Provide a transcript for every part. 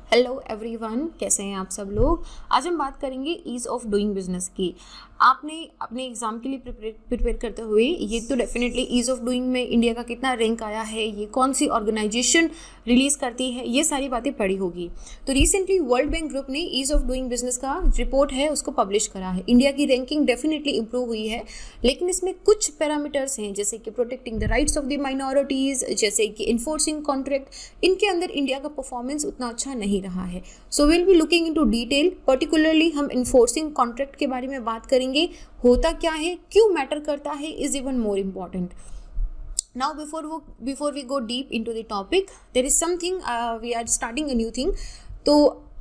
Hello everyone, कैसे हैं आप सब लोग। आज हम बात करेंगे ईज़ ऑफ डूइंग बिजनेस की। आपने अपने एग्ज़ाम के लिए प्रिपेयर करते हुए ये तो डेफिनेटली ईज़ ऑफ डूइंग में इंडिया का कितना रैंक आया है, ये कौन सी ऑर्गेनाइजेशन रिलीज़ करती है, ये सारी बातें पढ़ी होगी। तो रिसेंटली वर्ल्ड बैंक ग्रुप ने ईज़ ऑफ डूइंग बिजनेस का रिपोर्ट है उसको पब्लिश करा है। इंडिया की रैंकिंग डेफिनेटली इंप्रूव हुई है, लेकिन इसमें कुछ पैरामीटर्स हैं जैसे कि protecting the rights of the minorities, जैसे कि इन्फोर्सिंग कॉन्ट्रैक्ट, इनके अंदर इंडिया का परफॉर्मेंस उतना अच्छा नहीं रहा है। So will be looking into detail, particularly हम इन्फोर्सिंग कॉन्ट्रैक्ट के बारे में बात करेंगे। होता क्या है, क्यों मैटर करता है, is even more important. Now before we go deep into the topic, there is something we are starting a new thing. तो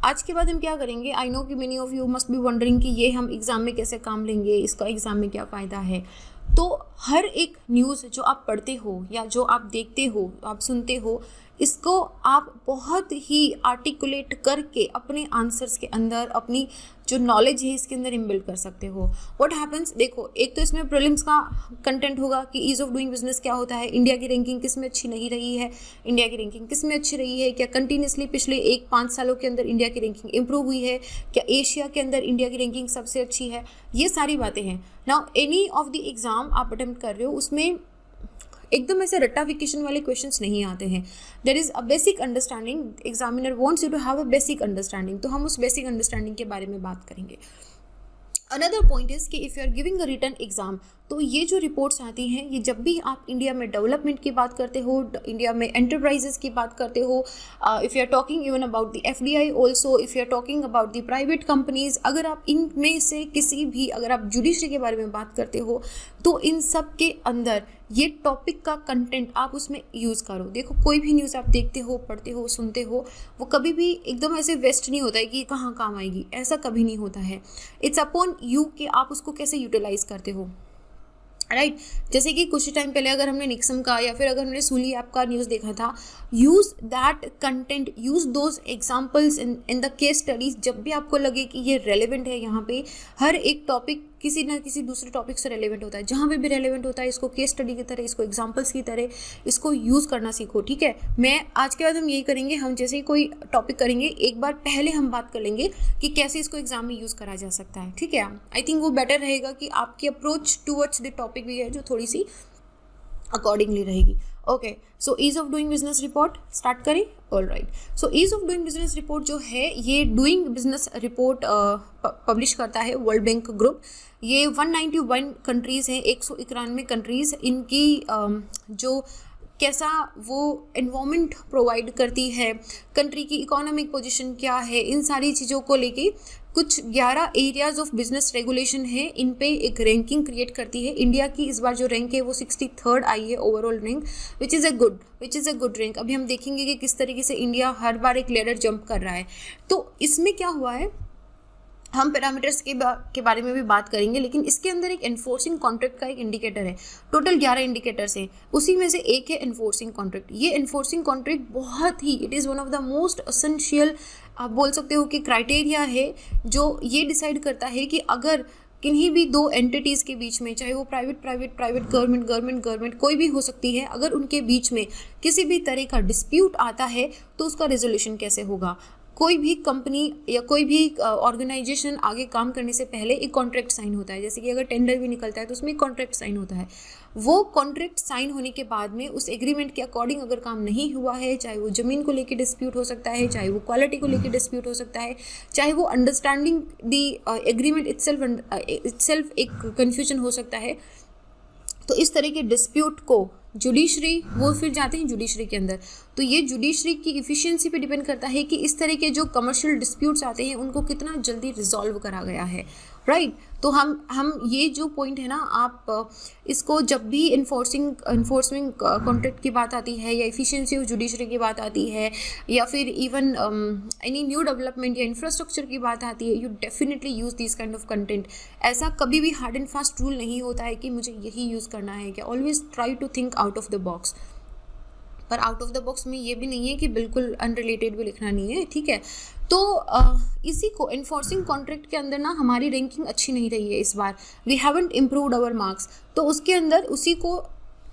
आज के बाद हम क्या करेंगे, आई नो कि many of you must be wondering कि ये हम एग्ज़ाम में कैसे काम लेंगे, इसका एग्ज़ाम में क्या फ़ायदा है। तो हर एक न्यूज़ जो आप पढ़ते हो या जो आप देखते हो, आप सुनते हो, इसको आप बहुत ही आर्टिकुलेट करके अपने आंसर्स के अंदर अपनी जो नॉलेज है इसके अंदर इनबिल्ड कर सकते हो। व्हाट हैपन्स, देखो, एक तो इसमें प्रीलिम्स का कंटेंट होगा कि ईज़ ऑफ डूइंग बिजनेस क्या होता है, इंडिया की रैंकिंग किस में अच्छी नहीं रही है, इंडिया की रैंकिंग किस में अच्छी रही है, क्या कंटिन्यूसली पिछले 1-5 सालों के अंदर इंडिया की रैंकिंग इंप्रूव हुई है, क्या एशिया के अंदर इंडिया की रैंकिंग सबसे अच्छी है, ये सारी बातें हैं। Now any of the exam आप अटेम्प्ट कर रहे हो, उसमें एकदम ऐसे रट्टाफिकेशन वाले क्वेश्चंस नहीं आते हैं। There is a basic understanding, examiner wants you to have a basic understanding, तो हम उस बेसिक अंडरस्टैंडिंग के बारे में बात करेंगे। अनदर पॉइंट इज़ कि if you are giving a written exam, तो ये जो रिपोर्ट्स आती हैं, ये जब भी आप इंडिया में डेवलपमेंट की बात करते हो, इंडिया में एंटरप्राइजेस की बात करते हो, if you are talking even about the FDI also, if you are talking about the private companies, अगर आप इनमें से किसी भी, अगर आप जुडिशरी के बारे में बात करते हो, तो इन सब के अंदर ये टॉपिक का कंटेंट आप उसमें यूज़ करो। देखो, कोई भी न्यूज़ आप देखते हो, पढ़ते हो, सुनते हो, वो कभी भी एकदम ऐसे वेस्ट नहीं होता है कि कहाँ काम आएगी, ऐसा कभी नहीं होता है। इट्स अपॉन यू कि आप उसको कैसे यूटिलाइज़ करते हो, राइट। जैसे कि कुछ टाइम पहले अगर हमने निक्सम का या फिर अगर हमने सूली ऐप का न्यूज़ देखा था, use that content, use those examples in the case studies. जब भी आपको लगे कि ये रेलेवेंट है, यहाँ पे हर एक टॉपिक किसी ना किसी दूसरे टॉपिक से रेलेवेंट होता है, जहाँ पे भी रेलेवेंट होता है इसको केस स्टडी की तरह, इसको एग्जाम्पल्स की तरह इसको यूज़ करना सीखो, ठीक है। मैं आज के बाद हम यही करेंगे, हम जैसे ही कोई टॉपिक करेंगे एक बार पहले हम बात कर लेंगे कि कैसे इसको एग्जाम में यूज़ करा जा सकता है, ठीक है। आई थिंक वो बेटर रहेगा कि आपकी अप्रोच टूवर्ड्स द टॉपिक भी है जो थोड़ी सी अकॉर्डिंगली रहेगी। Okay, so ease of doing business report start करें। All right, so ease of doing business report जो है, ये डूइंग बिजनेस रिपोर्ट पब्लिश करता है वर्ल्ड बैंक ग्रुप। ये 191 कंट्रीज़ हैं, 191 कंट्रीज़, इनकी जो कैसा वो एनवायरनमेंट प्रोवाइड करती है, कंट्री की इकोनॉमिक पोजीशन क्या है, इन सारी चीज़ों को लेके कुछ 11 एरियाज ऑफ बिजनेस रेगुलेशन है, इन पे एक रैंकिंग क्रिएट करती है। इंडिया की इस बार जो रैंक है वो 63rd आई है overall rank, which is a good rank. अभी हम देखेंगे कि किस तरीके से इंडिया हर बार एक लेडर जंप कर रहा है। तो इसमें क्या हुआ है, हम पैरामीटर्स के बारे में भी बात करेंगे, लेकिन इसके अंदर एक एनफोर्सिंग कॉन्ट्रैक्ट का एक इंडिकेटर है। टोटल 11 इंडिकेटर्स हैं, उसी में से एक है एनफोर्सिंग कॉन्ट्रैक्ट। ये एनफोर्सिंग कॉन्ट्रैक्ट बहुत ही, it is one of the most essential, आप बोल सकते हो कि क्राइटेरिया है, जो ये डिसाइड करता है कि अगर किन्हीं भी दो एंटिटीज़ के बीच में, चाहे वो प्राइवेट, गवर्नमेंट कोई भी हो सकती है, अगर उनके बीच में किसी भी तरह का डिस्प्यूट आता है तो उसका रेजोल्यूशन कैसे होगा। कोई भी कंपनी या कोई भी ऑर्गेनाइजेशन आगे काम करने से पहले एक कॉन्ट्रैक्ट साइन होता है, जैसे कि अगर टेंडर भी निकलता है तो उसमें एक कॉन्ट्रैक्ट साइन होता है। वो कॉन्ट्रैक्ट साइन होने के बाद में उस एग्रीमेंट के अकॉर्डिंग अगर काम नहीं हुआ है, चाहे वो ज़मीन को लेके डिस्प्यूट हो सकता है, चाहे वो क्वालिटी को लेके डिस्प्यूट हो सकता है, चाहे वो अंडरस्टैंडिंग द एग्रीमेंट इटसेल्फ एक कन्फ्यूजन हो सकता है, तो इस तरह के डिस्प्यूट को जुडिशरी, वो फिर जाते हैं जुडिशरी के अंदर। तो ये जुडिशरी की इफ़िशियंसी पे डिपेंड करता है कि इस तरह के जो कमर्शियल डिस्प्यूट्स आते हैं उनको कितना जल्दी रिजॉल्व करा गया है, राइट। तो हम ये जो पॉइंट है ना, आप इसको जब भी इन्फोर्समेंट कॉन्ट्रैक्ट की बात आती है, या इफ़िशियंसी ऑफ जुडिशरी की बात आती है, या फिर इवन एनी न्यू डेवलपमेंट या इंफ्रास्ट्रक्चर की बात आती है, you definitely use this kind of content. ऐसा कभी भी हार्ड एंड फास्ट रूल नहीं होता है कि मुझे यही यूज़ करना है, क्या always try to think out of the box. पर आउट ऑफ द बॉक्स में ये भी नहीं है कि बिल्कुल अनरिलेटेड भी लिखना नहीं है, ठीक है। तो इसी को एनफोर्सिंग कॉन्ट्रैक्ट के अंदर ना हमारी रैंकिंग अच्छी नहीं रही है इस बार, we haven't improved our marks. तो उसके अंदर उसी को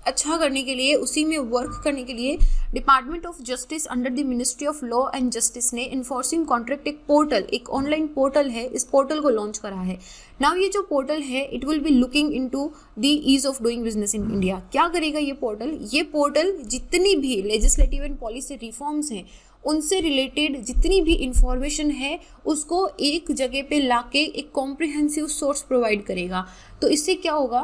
अच्छा करने के लिए, उसी में वर्क करने के लिए department of justice under the ministry of law and justice ने इन्फोर्सिंग कॉन्ट्रैक्ट एक पोर्टल, एक ऑनलाइन पोर्टल है, इस पोर्टल को लॉन्च करा है। नाउ ये जो पोर्टल है it will be looking into the ease of doing business in India. क्या करेगा ये पोर्टल? ये पोर्टल जितनी भी लेजिस्लेटिव एंड पॉलिसी रिफॉर्म्स हैं उनसे रिलेटेड जितनी भी इंफॉर्मेशन है उसको एक जगह पे लाके एक कॉम्प्रिहेंसिव सोर्स प्रोवाइड करेगा। तो इससे क्या होगा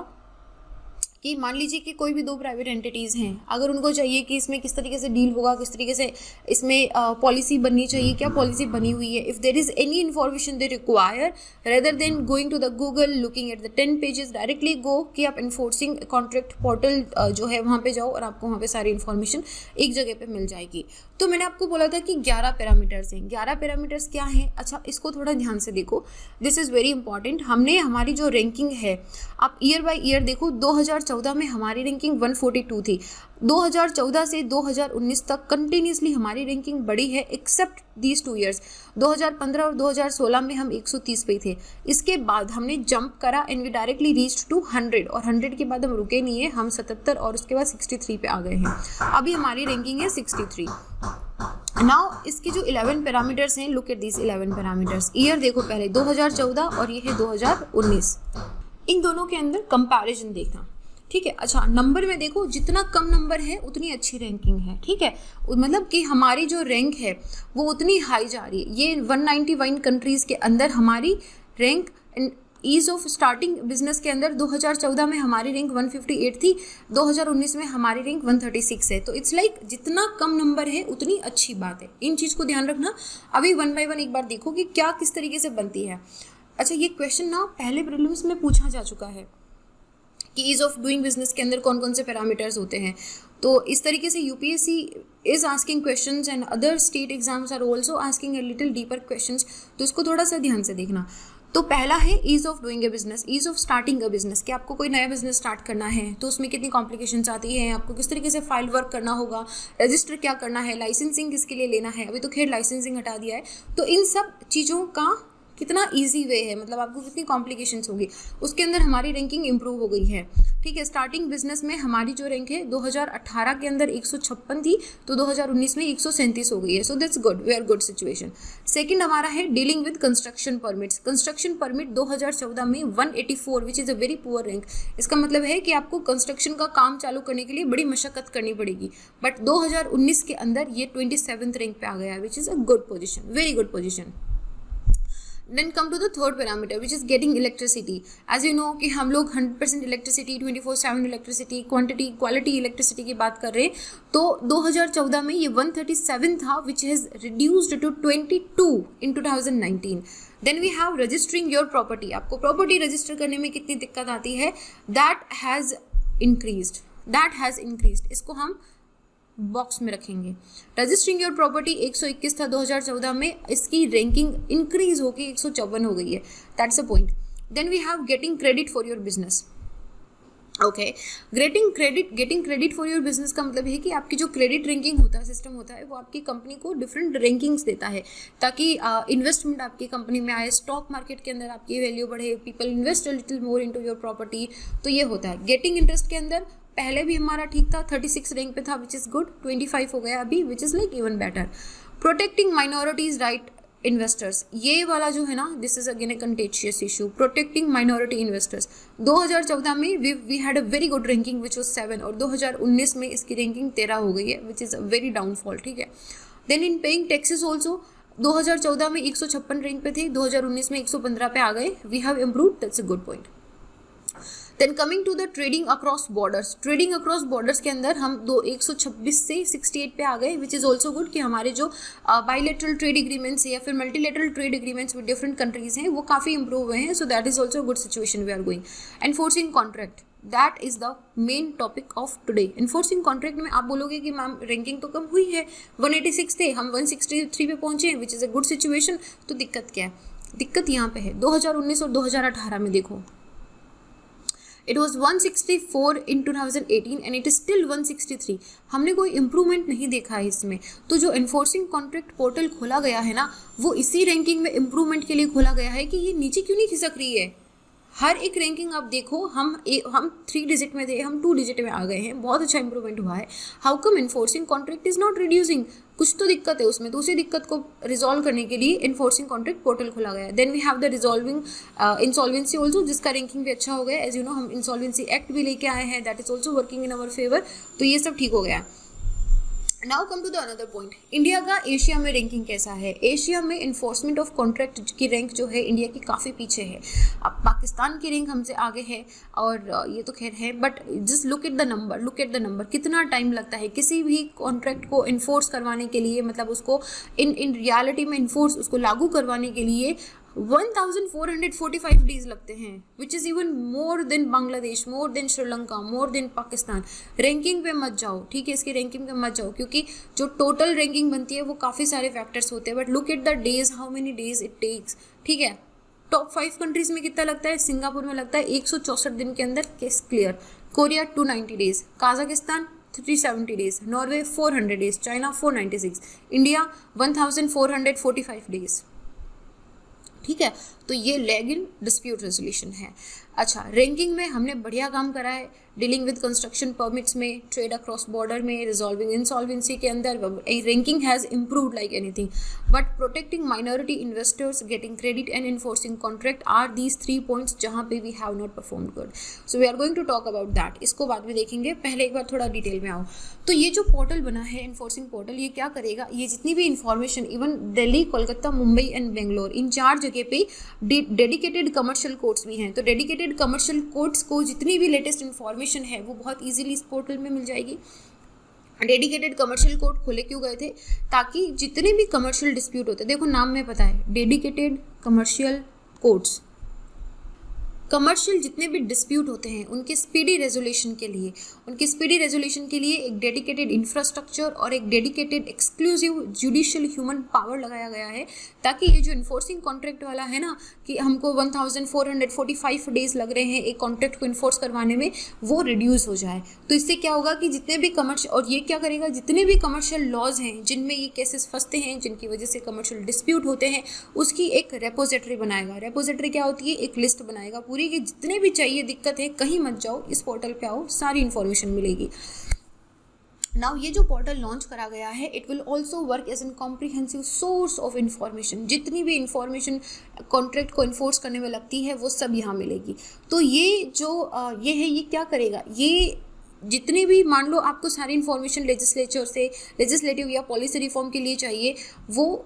कि मान लीजिए कि कोई भी दो प्राइवेट एंटिटीज़ हैं, अगर उनको चाहिए कि इसमें किस तरीके से डील होगा, किस तरीके से इसमें पॉलिसी बननी चाहिए, क्या पॉलिसी बनी हुई है, if there is any information they require, rather than going to the Google looking at the 10 pages, directly go कि आप इन्फोर्सिंग कॉन्ट्रैक्ट पोर्टल जो है वहाँ पे जाओ और आपको वहाँ पे सारी इन्फॉर्मेशन एक जगह पे मिल जाएगी। तो मैंने आपको बोला था कि 11 पैरामीटर्स हैं। 11 पैरामीटर्स क्या हैं? अच्छा, इसको थोड़ा ध्यान से देखो, दिस इज़ वेरी इंपॉर्टेंट। हमने हमारी जो रैंकिंग है, आप ईयर बाय ईयर देखो, 2014 में हमारी रैंकिंग 142 थी। 2014 से 2019 तक कंटिन्यूसली हमारी रैंकिंग बढ़ी है, एक्सेप्ट दीज 2 ईयर्स। 2015 और 2016 में हम 130 पे थे। इसके बाद हमने जंप करा and we directly reached to 100, और 100 के बाद हम रुके नहीं है, हम 77 और उसके बाद 63 पे आ गए हैं। अभी हमारी रैंकिंग है 63। नाउ इसके जो 11 पैरामीटर्स हैं, look at this 11 parameters. Year देखो पहले 2014 और ये है 2019, इन दोनों के अंदर कंपैरिजन देखना, ठीक है। अच्छा, नंबर में देखो, जितना कम नंबर है उतनी अच्छी रैंकिंग है, ठीक है, मतलब कि हमारी जो रैंक है वो उतनी हाई जा रही है। ये 191 कंट्रीज़ के अंदर हमारी rank ease of starting business के अंदर 2014 में हमारी रैंक 158 थी, 2019 में हमारी रैंक 136 है। तो इट्स लाइक जितना कम नंबर है उतनी अच्छी बात है, इन चीज़ को ध्यान रखना। अभी 1 बाय 1 एक बार देखो कि क्या किस तरीके से बनती है। अच्छा, ये क्वेश्चन ना पहले प्रीलिम्स में पूछा जा चुका है कि ईज ऑफ डूइंग बिजनेस के अंदर कौन कौन से पैरामीटर्स होते हैं। तो इस तरीके से UPSC is asking questions and other state exams are also asking a little deeper questions, तो इसको थोड़ा सा ध्यान से देखना। तो पहला है ease of doing a business, ease of starting a business, कि आपको कोई नया बिजनेस स्टार्ट करना है तो उसमें कितनी कॉम्प्लिकेशंस आती हैं, आपको किस तरीके से फाइल वर्क करना होगा, रजिस्टर क्या करना है, लाइसेंसिंग किसके लिए लेना है, अभी तो खैर लाइसेंसिंग हटा दिया है। तो इन सब चीज़ों का कितना इजी वे है, मतलब आपको कितनी कॉम्प्लिकेशंस होगी, उसके अंदर हमारी रैंकिंग इंप्रूव हो गई है, ठीक है। स्टार्टिंग बिजनेस में हमारी जो रैंक है 2018 के अंदर 156 थी, तो 2019 में 137 हो गई है। So that's good, we are good situation. Second हमारा है dealing with construction permits. Construction permit 2014 में 184, which is a very poor rank. इसका मतलब है कि आपको कंस्ट्रक्शन का काम चालू करने के लिए बड़ी मशक्कत करनी पड़ेगी, बट 2019 के अंदर ये 27th रैंक पे आ गया है, which is a good position, very good position. Then come to the third parameter, which is getting electricity. As you know कि हम लोग 100% इलेक्ट्रिसिटी, 24/7 इलेक्ट्रिसिटी, क्वालिटी इलेक्ट्रिसिटी की बात कर रहे हैं। तो 2014 में ये 137 था, which has reduced to 22 in 2019. Then we have registering your property. आपको प्रॉपर्टी रजिस्टर करने में कितनी दिक्कत आती है, that has increased. इसको हम बॉक्स में रखेंगे। रजिस्टरिंग योर प्रॉपर्टी 121 था 2014 में, इसकी रैंकिंग इंक्रीज होकर 154 हो गई है, that's a point. Then we have getting credit for your business. Okay, getting credit for your business का मतलब है कि आपकी जो क्रेडिट रैंकिंग होता है, सिस्टम होता है, वो आपकी कंपनी को डिफरेंट रैंकिंग्स देता है ताकि इन्वेस्टमेंट आपकी कंपनी में आए, स्टॉक मार्केट के अंदर आपकी वैल्यू बढ़े, people invest a little more into your property, तो ये होता है। गेटिंग इंटरेस्ट के अंदर पहले भी हमारा ठीक था, 36 रैंक पे था, विच इज़ गुड, 25 हो गया अभी, which is like even better. Protecting minorities right investors, ये वाला जो है ना, this is again a contagious issue, protecting minority investors. 2014 में we had a very good ranking which was 7, और 2019 में इसकी रैंकिंग 13 हो गई है, which is a very downfall, ठीक है। Then in paying taxes also 2014 में 156 रैंक पे थे, 2019 में 115 पे आ गए, we have improved, that's a good point. Then coming to the trading across borders, trading across borders के अंदर हम 126 से 68 पे आ गए, विच इज़ ऑल्सो गुड, कि हमारे जो बायलैटरल ट्रेड एग्रीमेंट्स या फिर multilateral trade agreements with different countries हैं वो काफ़ी इंप्रूव हुए हैं, so that is also good situation we are going. Enforcing contract, that is the main topic of today. Enforcing contract में आप बोलोगे कि मैम रैंकिंग तो कम हुई है, 186 थे, हम 163 पे पहुंचे हैं, विच इज़ अ गुड सिचुएशन। तो दिक्कत क्या है? दिक्कत यहाँ पे है 2019 और 2018 में देखो, it was 164 in 2018 and it is still 163। हमने कोई इम्प्रूवमेंट नहीं देखा है इसमें। तो जो एनफोर्सिंग कॉन्ट्रैक्ट पोर्टल खोला गया है ना, वो इसी रैंकिंग में इम्प्रूवमेंट के लिए खोला गया है कि ये नीचे क्यों नहीं खिसक रही है। हर एक रैंकिंग आप देखो, हम 3 डिजिट में थे, हम 2 डिजिट में आ गए हैं, बहुत अच्छा इंप्रूवमेंट हुआ है। How come enforcing contract is not reducing, कुछ तो दिक्कत है उसमें, तो उसी दिक्कत को रिजॉल्व करने के लिए इन्फोर्सिंग कॉन्ट्रैक्ट पोर्टल खोला गया है। Then we have the resolving insolvency also, जिसका रैंकिंग भी अच्छा हो गया। एज यू नो, हम इंसॉल्वेंसी एक्ट भी लेके आए हैं, that is also working in our favour, तो ये सब ठीक हो गया। Now come to the another point, India का एशिया में रैंकिंग कैसा है। एशिया में इन्फोर्समेंट ऑफ कॉन्ट्रैक्ट की रैंक जो है इंडिया की काफ़ी पीछे है। अब पाकिस्तान की रैंक हमसे आगे है, और ये तो खैर है, but just look at the number, look at the number, कितना टाइम लगता है किसी भी कॉन्ट्रैक्ट को इन्फोर्स करवाने के लिए, मतलब उसको इन रियलिटी में इन्फोर्स, उसको लागू करवाने के लिए 1445 डेज लगते हैं, which is even more than Bangladesh, more than Sri Lanka, more than Pakistan. Ranking पे मत जाओ, ठीक है, इसकी रैंकिंग पे मत जाओ, क्योंकि जो टोटल रैंकिंग बनती है वो काफ़ी सारे फैक्टर्स होते हैं, but look at the days, how many days it takes, ठीक है। टॉप 5 कंट्रीज में कितना लगता है, सिंगापुर में लगता है 164 दिन के अंदर case clear, Korea 290 days, Kazakhstan 370 days, Norway 400 days, China 496, India 1445 days, ठीक है। तो ये लैग इन डिस्प्यूट रेजोल्यूशन है। अच्छा, रैंकिंग में हमने बढ़िया काम करा है, डीलिंग विद कंस्ट्रक्शन परमिट्स में, ट्रेड अक्रॉस बॉर्डर में, रिजॉल्विंग इंसॉल्वेंसी के अंदर, ranking has improved like anything, but protecting minority investors, getting credit and enforcing contract are these 3 points जहाँ पे we have not perform good. So we are going to talk about that, इसको बाद में देखेंगे, पहले एक बार थोड़ा डिटेल में आओ। तो ये जो पोर्टल बना है इन्फोर्सिंग पोर्टल, ये क्या करेगा, ये जितनी भी information, even Delhi, Kolkata, Mumbai and Bangalore, इन 4 जगह पे डेडिकेटेड कमर्शियल कोर्ट्स भी हैं, तो डेडिकेटेड कमर्शियल कोर्ट्स को जितनी भी लेटेस्ट इन्फॉर्मेशन है वो बहुत इजीली इस पोर्टल में मिल जाएगी। डेडिकेटेड कमर्शियल कोर्ट खोले क्यों गए थे, ताकि जितने भी कमर्शियल डिस्प्यूट होते हैं, देखो नाम में पता है, डेडिकेटेड कमर्शियल कोर्ट्स, कमर्शियल जितने भी डिस्प्यूट होते हैं उनके स्पीडी रेजोल्यूशन के लिए, एक डेडिकेटेड इंफ्रास्ट्रक्चर और एक dedicated exclusive judicial human power लगाया गया है, ताकि ये जो इन्फोर्सिंग कॉन्ट्रैक्ट वाला है ना, कि हमको 1445 डेज लग रहे हैं एक कॉन्ट्रैक्ट को इन्फोर्स करवाने में, वो रिड्यूस हो जाए। तो इससे क्या होगा कि जितने भी कमर्शियल, और ये क्या करेगा, जितने भी कमर्शियल लॉज हैं जिनमें ये केसेस फंसते हैं, जिनकी वजह से कमर्शियल डिस्प्यूट होते हैं, उसकी एक रेपोजिटरी बनाएगा। रेपोजिटरी क्या होती है, एक लिस्ट बनाएगा पूरी, कि जितने भी चाहिए दिक्कत है, कहीं मत जाओ, इस पोर्टल पे आओ, सारी इन्फॉर्मेशन मिलेगी। नाउ ये जो पोर्टल लॉन्च करा गया है, it will also work as an comprehensive source of information, जितनी भी इन्फॉर्मेशन कॉन्ट्रैक्ट को इन्फोर्स करने में लगती है वो सब यहाँ मिलेगी। तो ये जो ये है, ये क्या करेगा, ये जितने भी, मान लो आपको सारी इन्फॉर्मेशन लेजिस्लेचर से, लेजिस्लेटिव या पॉलिसी रिफॉर्म के लिए चाहिए, वो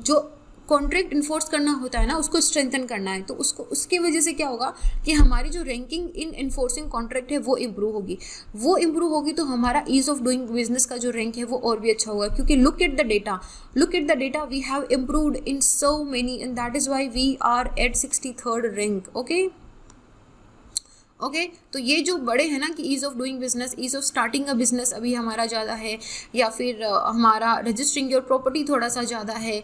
जो कॉन्ट्रैक्ट इन्फोर्स करना होता है ना, उसको स्ट्रेंथन करना है, तो उसको, उसके वजह से क्या होगा कि हमारी जो रैंकिंग इन इन्फोर्सिंग कॉन्ट्रैक्ट है वो इम्प्रूव होगी, तो हमारा ईज ऑफ डूइंग बिजनेस का जो रैंक है वो और भी अच्छा होगा, क्योंकि look at the data, we have improved in so many, and that is why we are at 63rd rank. Okay, तो ये जो बड़े हैं ना, कि ease of doing business, ease of starting a business अभी हमारा ज़्यादा है, या फिर हमारा रजिस्टरिंग योर प्रॉपर्टी थोड़ा सा ज़्यादा है,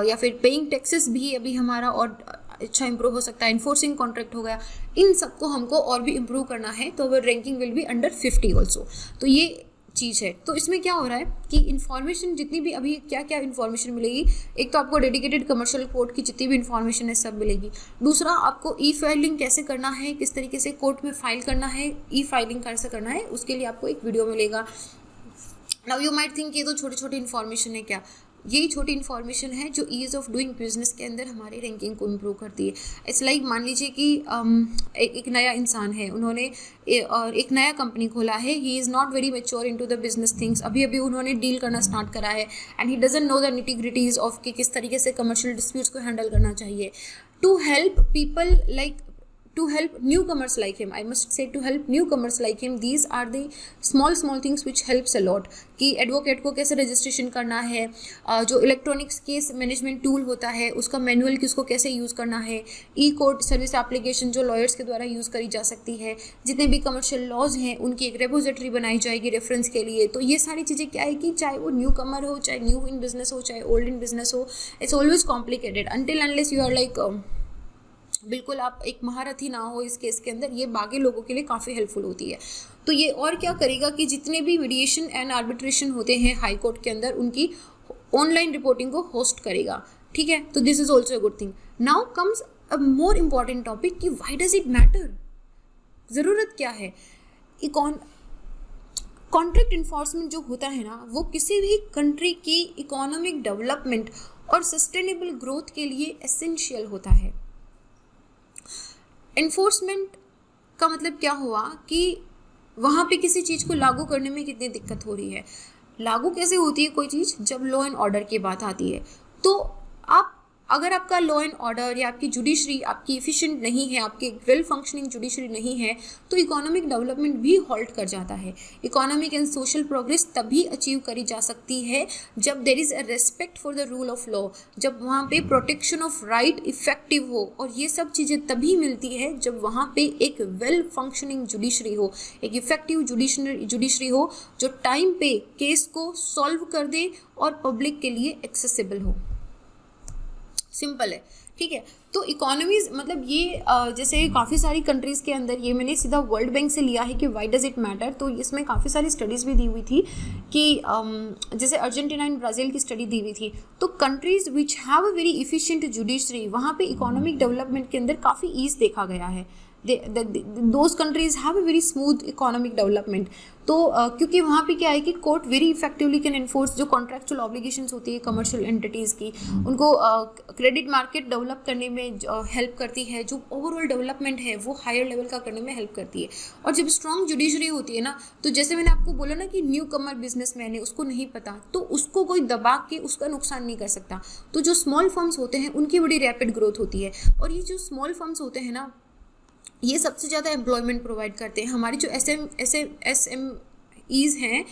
या फिर पेइंग टैक्सेस भी अभी हमारा और अच्छा इंप्रूव हो सकता है, इन्फोर्सिंग कॉन्ट्रैक्ट हो गया, इन सबको हमको और भी इम्प्रूव करना है, तो our ranking will be under 50 also. तो ये चीज़ है। तो इसमें क्या हो रहा है कि इन्फॉर्मेशन जितनी भी, अभी क्या क्या इन्फॉर्मेशन मिलेगी, एक तो आपको डेडिकेटेड कमर्शियल कोर्ट की जितनी भी इन्फॉर्मेशन है सब मिलेगी। दूसरा, आपको ई फाइलिंग कैसे करना है, किस तरीके से कोर्ट में फाइल करना है, ई फाइलिंग कैसे करना है, उसके लिए आपको एक वीडियो मिलेगा। नाउ यू माइट थिंक ये तो छोटी छोटी इन्फॉर्मेशन है, क्या यही छोटी इन्फॉर्मेशन है जो ईज़ ऑफ डूइंग बिजनेस के अंदर हमारी रैंकिंग को इम्प्रूव करती है। इट्स लाइक, मान लीजिए कि एक नया इंसान है, उन्होंने एक नया कंपनी खोला है, he is not very mature into the business things, अभी उन्होंने डील करना स्टार्ट करा है, and he doesn't know the nitty-gritties of कि किस तरीके से कमर्शियल डिस्प्यूट्स को हैंडल करना चाहिए। To help people like, to help newcomers like him, I must say to help newcomers like him, these are the small things which helps a lot, कि advocate को कैसे रजिस्ट्रेशन करना है, जो electronics case management tool होता है उसका manual किसको कैसे यूज़ करना है, ई कोर्ट सर्विस एप्लीकेशन जो लॉयर्स के द्वारा यूज़ करी जा सकती है, जितने भी कमर्शियल लॉज हैं उनकी एक रेपोजिटरी बनाई जाएगी रेफरेंस के लिए। तो ये सारी चीज़ें क्या है कि चाहे वो न्यू कमर हो, चाहे न्यू इन बिजनेस हो, चाहे ओल्ड इन बिजनेस हो, it's always complicated until unless you are like, बिल्कुल आप एक महारथी ना हो इस केस के अंदर, ये बाकी लोगों के लिए काफ़ी हेल्पफुल होती है। तो ये और क्या करेगा कि जितने भी मीडिएशन एंड आर्बिट्रेशन होते हैं हाई कोर्ट के अंदर, उनकी ऑनलाइन रिपोर्टिंग को होस्ट करेगा, ठीक है। तो this is also a good thing. Now comes a more important topic कि व्हाई डज इट मैटर, ज़रूरत क्या है। कॉन्ट्रैक्ट इन्फोर्समेंट जो होता है ना, वो किसी भी कंट्री की इकोनॉमिक डेवलपमेंट और सस्टेनेबल ग्रोथ के लिए एसेंशियल होता है। इन्फोर्समेंट का मतलब क्या हुआ कि वहाँ पे किसी चीज़ को लागू करने में कितनी दिक्कत हो रही है। लागू कैसे होती है कोई चीज़, जब लॉ एंड ऑर्डर की बात आती है। तो आप अगर आपका लॉ एंड ऑर्डर या आपकी जुडिशरी आपकी एफिशिएंट नहीं है, आपकी वेल फंक्शनिंग जुडिशरी नहीं है, तो इकोनॉमिक डेवलपमेंट भी हॉल्ट कर जाता है। इकोनॉमिक एंड सोशल प्रोग्रेस तभी अचीव करी जा सकती है जब there is a respect for the rule of law, जब वहाँ पे प्रोटेक्शन ऑफ राइट इफेक्टिव हो। और ये सब चीज़ें तभी मिलती है जब वहाँ पे एक वेल फंक्शनिंग जुडिशरी हो, एक इफेक्टिव जुडिशरी हो जो टाइम पे केस को सॉल्व कर दे और पब्लिक के लिए एक्सेसिबल हो। सिंपल है, ठीक है। तो इकोनॉमीज मतलब ये जैसे काफ़ी सारी कंट्रीज़ के अंदर, ये मैंने सीधा वर्ल्ड बैंक से लिया है कि व्हाई डज इट मैटर। तो इसमें काफ़ी सारी स्टडीज़ भी दी हुई थी कि जैसे अर्जेंटीना एंड ब्राज़ील की स्टडी दी हुई थी। तो countries which have a very efficient judiciary, वहाँ पे इकोनॉमिक डेवलपमेंट के अंदर काफ़ी ईज़ देखा गया है। Those countries have a very smooth economic development. तो क्योंकि वहाँ पे क्या है कि court very effectively can enforce जो कॉन्ट्रेक्चुअल ऑब्लिगेशंस होती है कमर्शियल एंटिटीज़ की, उनको क्रेडिट मार्केट डेवलप करने में हेल्प करती है। जो ओवरऑल डेवलपमेंट है वो हायर लेवल का करने में हेल्प करती है। और जब स्ट्रॉन्ग जुडिशरी होती है ना, तो जैसे मैंने आपको बोला ना कि न्यू कमर बिजनेसमैन है, उसको नहीं पता, तो उसको कोई दबा के उसका नुकसान नहीं कर सकता। तो जो स्मॉल फर्म्स होते हैं उनकी बड़ी रैपिड ग्रोथ होती है। और ये जो स्मॉल फर्म्स होते हैं ना, ये सबसे ज़्यादा एम्प्लॉयमेंट प्रोवाइड करते हैं। हमारी जो SMEs हैं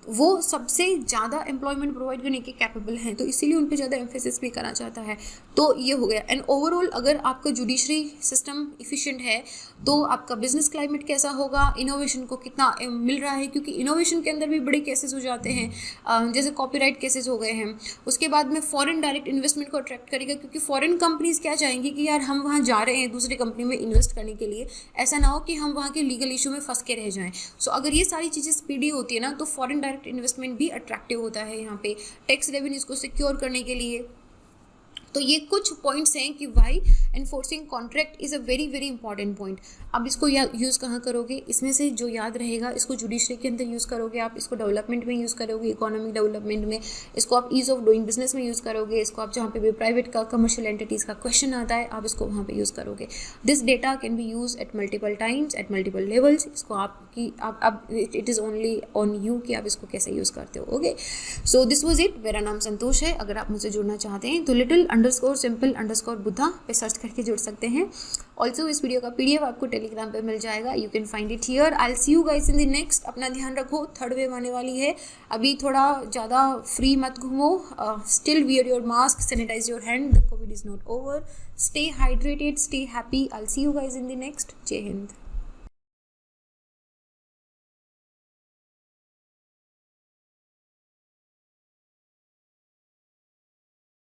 वो सबसे ज़्यादा एम्प्लॉयमेंट प्रोवाइड करने के कैपेबल हैं, तो इसीलिए उन पे ज़्यादा एम्फेसिस भी करना चाहता है। तो ये हो गया। एंड ओवरऑल अगर आपका जुडिशरी सिस्टम इफ़िशिएंट है तो आपका बिजनेस क्लाइमेट कैसा होगा, इनोवेशन को कितना मिल रहा है, क्योंकि इनोवेशन के अंदर भी बड़े केसेस हो जाते हैं, जैसे कॉपीराइट केसेस हो गए हैं। उसके बाद में फॉरेन डायरेक्ट इन्वेस्टमेंट को अट्रैक्ट करेगा, क्योंकि फॉरेन कंपनीज़ क्या चाहेंगी कि यार हम वहाँ जा रहे हैं दूसरी कंपनी में इन्वेस्ट करने के लिए, ऐसा ना हो कि हम वहाँ के लीगल इशू में फंस के रह जाएँ। सो अगर ये सारी चीज़ें स्पीडी होती है ना, तो फॉरेन डायरेक्ट इन्वेस्टमेंट भी अट्रैक्टिव होता है यहाँ पे टैक्स रेवेन्यूज़ को सिक्योर करने के लिए। तो ये कुछ पॉइंट्स हैं कि why enforcing contract is a very very important point. अब इसको यूज़ कहाँ करोगे, इसमें से जो याद रहेगा इसको जुडिशरी के अंदर यूज़ करोगे, आप इसको डेवलपमेंट में यूज़ करोगे, इकोनॉमिक डेवलपमेंट में, इसको आप ईज़ ऑफ डूइंग बिजनेस में यूज़ करोगे, इसको आप जहाँ पे भी प्राइवेट का कमर्शियल एंटिटीज़ का क्वेश्चन आता है आप इसको वहाँ पे यूज़ करोगे। This data can be use at multiple times at multiple levels. इसको आपकी आप it is only on you कि आप इसको कैसे यूज़ करते हो। Okay, so this was it. मेरा नाम संतोष है। अगर आप मुझसे जुड़ना चाहते हैं तो little_simple_buddha पे सर्च करके जुड़ सकते हैं। ऑल्सो इस वीडियो का PDF आपको टेलीग्राम पे मिल जाएगा, you can find it here. I will see you guys in the next. अपना ध्यान रखो, थर्ड वेव आने वाली है, अभी थोड़ा ज़्यादा फ्री मत घूमो, still wear your mask, sanitize your hand, the covid is not over, stay hydrated, stay happy. I will see you guys in the next. जय हिंद।